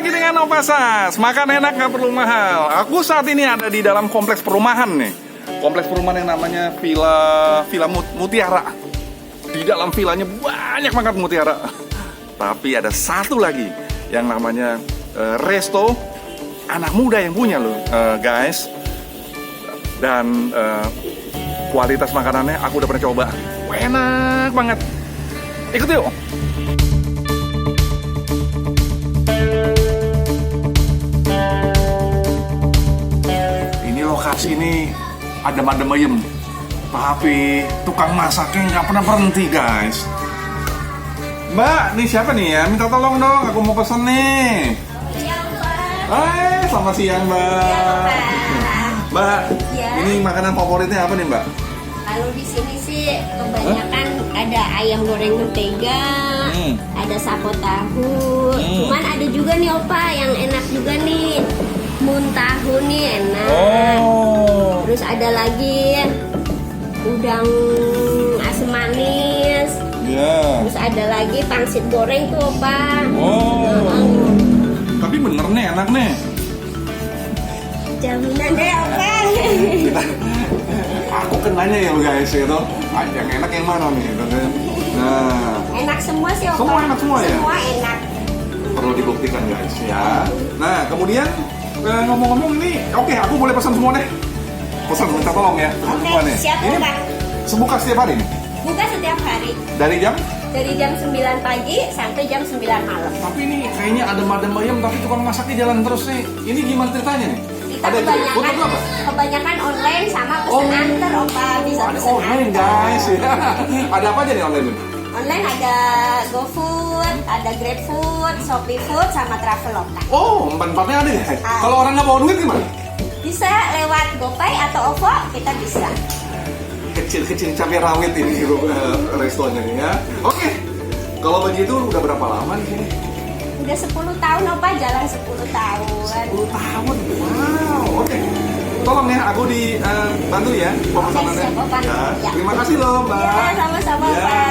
lagi dengan Opasas. Makan enak gak perlu mahal. Aku saat ini ada di dalam kompleks perumahan nih. Kompleks perumahan yang namanya Villa Mutiara. Di dalam villanya banyak banget mutiara. Tapi ada satu lagi yang namanya resto. Anak muda yang punya loh, guys. Dan kualitas makanannya aku udah pernah coba. Enak banget. Ikut yuk. Lokasi ini adem-adem ayem, tapi tukang masaknya nggak pernah berhenti, guys. Mbak, nih siapa nih ya? Minta tolong dong, aku mau pesen nih. Siang, Pak. Selamat siang, Mbak. Mbak, ya. Ini makanan favoritnya apa nih, Mbak? Kalau di sini sih kebanyakan ada ayam goreng mentega, ada sapo tahu. Cuman ada juga nih Opa yang enak juga nih. Muntahu nih enak. Terus ada lagi udang asam manis. Terus ada lagi pangsit goreng tuh Opa. Tapi bener nih enak nih. Jaminan deh Opa. Aku kenanya ya guys itu. Yang enak yang mana nih? Nah. Enak semua sih Opa. Semua enak semua ya. Semua enak. Perlu dibuktikan guys ya. Nah kemudian ngomong-ngomong nih, oke, aku boleh pesan semua deh. Pesan minta tolong ya. Oke, siap ini Pak. Sebuka setiap hari nih? Buka setiap hari. Dari jam? Dari jam 9 pagi sampai jam 9 malam. Tapi ini kayaknya adem-adem ayam, tapi tukang masaknya jalan terus nih. Ini gimana ceritanya nih? Kita kebanyakan online sama pesan antar Opa. Bisa ada pesan online antar. guys. Ada apa aja nih online ini? Online ada GoFood, ada GrabFood, ShopeeFood, sama Traveloka. Oh, empat-empatnya ada ya? Kalau orang nggak bawa duit gimana? Bisa lewat GoPay atau OVO, kita bisa. Kecil-kecil cabai rawit ini restonya nih ya. Oke, kalau begitu udah berapa lama di sini? Udah 10 tahun Opa, jalan 10 tahun. 10 tahun, wow, oke. Tolong ya, aku dibantu ya pemesanannya. Siap, Opa. Ya. Terima kasih loh, Mbak. Ya, sama-sama Ya. Opa.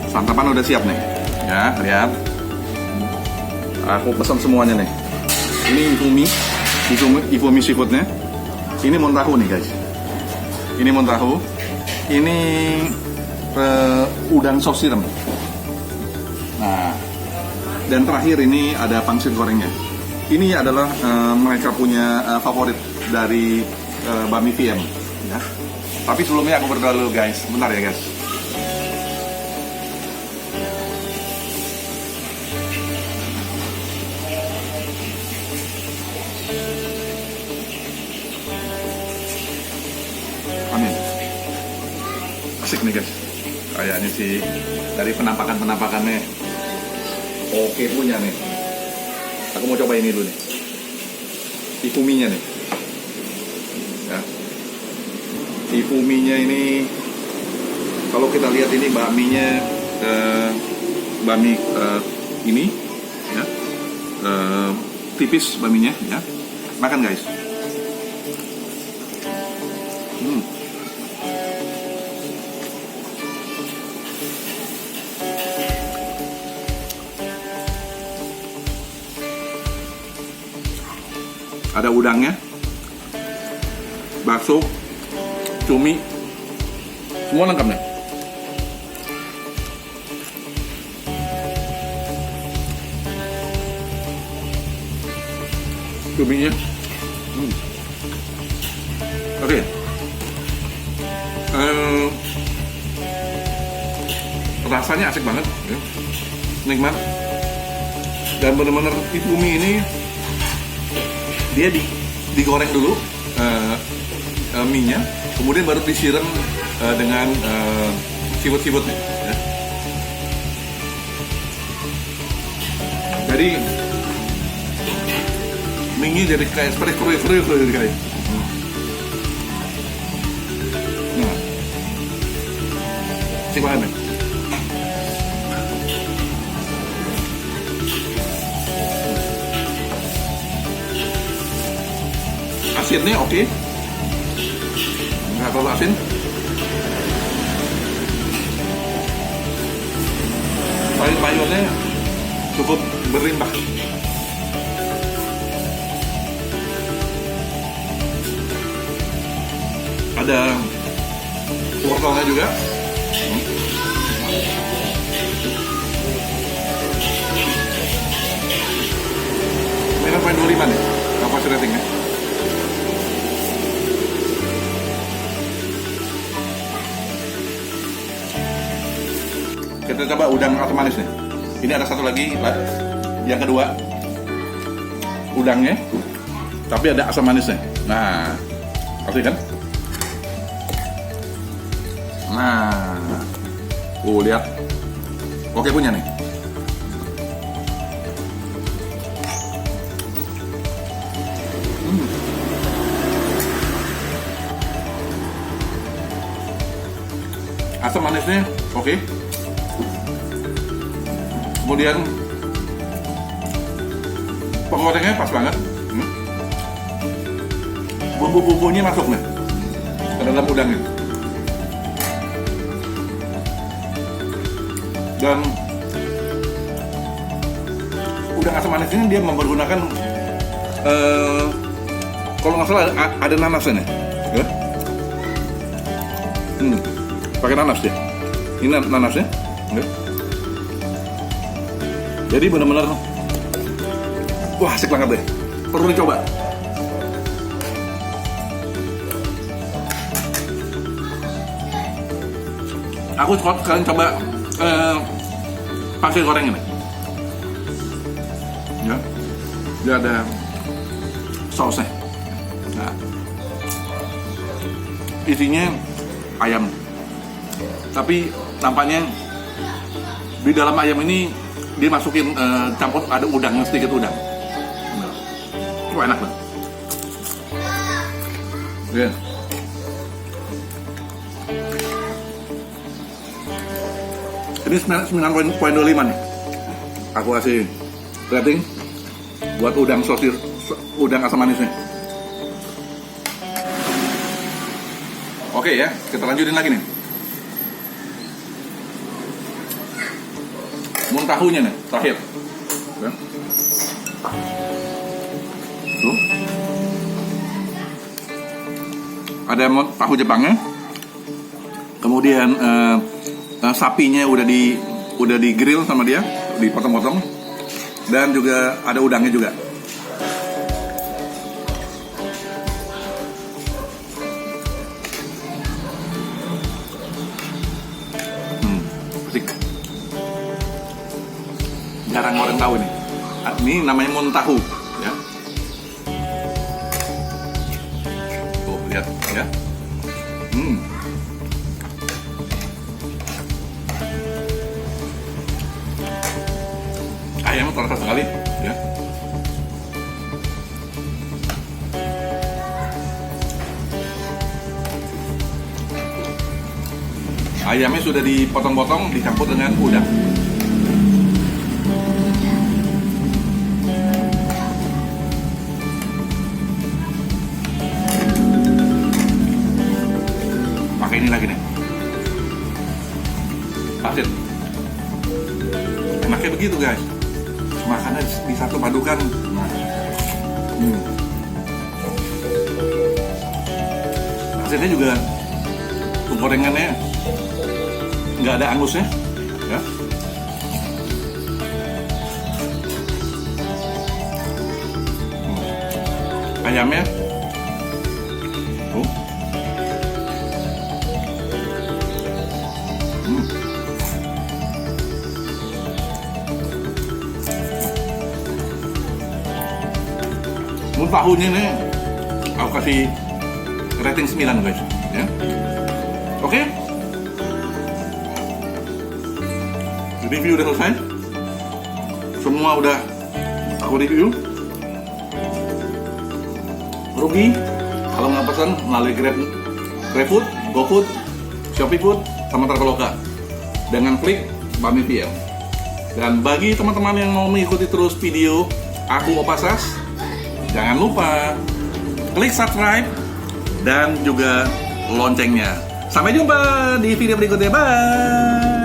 Santapan udah siap nih, ya lihat. Aku pesan semuanya nih. Ini ifumi seafoodnya. Ini montahu nih guys. Ini montahu. Ini udang saus siram. Nah, dan terakhir ini ada pangsit gorengnya. Ini adalah mereka punya favorit dari Bami VM. Ya. Tapi sebelumnya aku berdoa dulu guys. Bentar ya guys. Amin. Asik nih guys. Kayaknya sih dari penampakannya oke punya nih. Aku mau coba ini dulu nih. Ifuminya nih. Ya. Ifuminya ini kalau kita lihat ini baminya bami ini ya. Tipis baminya ya. Makan guys. Ada udangnya, bakso, cumi, semua lengkap nih. Cuminya, oke. Rasanya asik banget, ya. Nikmat. Dan benar-benar ifumi ini dia digoreng dulu mie-nya, kemudian baru disiram dengan seafood-seafoodnya ya. Jadi Mie jadi kayak seperti kru jadi kayak. Nah, asik banget nih. Asinnya oke, nggak terlalu asin. Sayur-sayurnya cukup berlimpah. Ada wortelnya juga. Minus 25 nih, apa sih ratingnya? Kita coba udang asam manis nih. Ini ada satu lagi, yang kedua udangnya, tapi ada asam manisnya. Nah, oke kan? Nah, lihat, oke punya nih. Asam manisnya oke. Kemudian penggorengnya pas banget. Bumbu-bumbunya masuk nih ke dalam udangnya. Dan udang asam manis ini dia mempergunakan kalau nggak salah ada nanasnya nih, ya? Pakai nanas dia. Ini nanasnya, ya? Jadi benar-benar wah asik banget deh, perlu dicoba. Aku sekalian coba pakai goreng ini, ya, dia ada sausnya. Nah, isinya ayam, tapi nampaknya di dalam ayam ini dia masukin campur ada udang, sedikit udang. Wah enak banget. Yeah. Ini 9.25 nih. Aku kasih rating buat udang sosis, udang asam manisnya. Oke ya, kita lanjutin lagi nih. Muntahunya nih, terakhir. Ya. Tuh. Ada tahu Jepangnya. Kemudian sapinya udah di grill sama dia, dipotong-potong. Dan juga ada udangnya juga. Asik. Jarang orang tahu nih. Ini namanya muntahu, ya. Tuh, lihat ya. Ayamnya terasa sekali, ya. Ayamnya sudah dipotong-potong, dicampur dengan udang. Pakai ini lagi nih, pasir. Enaknya begitu guys, makannya di satu padukan. Pasirnya juga, penggorengannya nggak ada angusnya, ya. Ayamnya, tuh. Muntahunya nih, aku kasih rating 9 guys, ya. Oke. Review udah selesai. Semua udah aku review. rugi kalau nggak pesan melalui GrabFood, GoFood, ShopeeFood, sama Traveloka dengan klik Bami VM. Dan bagi teman-teman yang mau mengikuti terus video aku Opasas, jangan lupa klik subscribe dan juga loncengnya. Sampai jumpa di video berikutnya. Bye.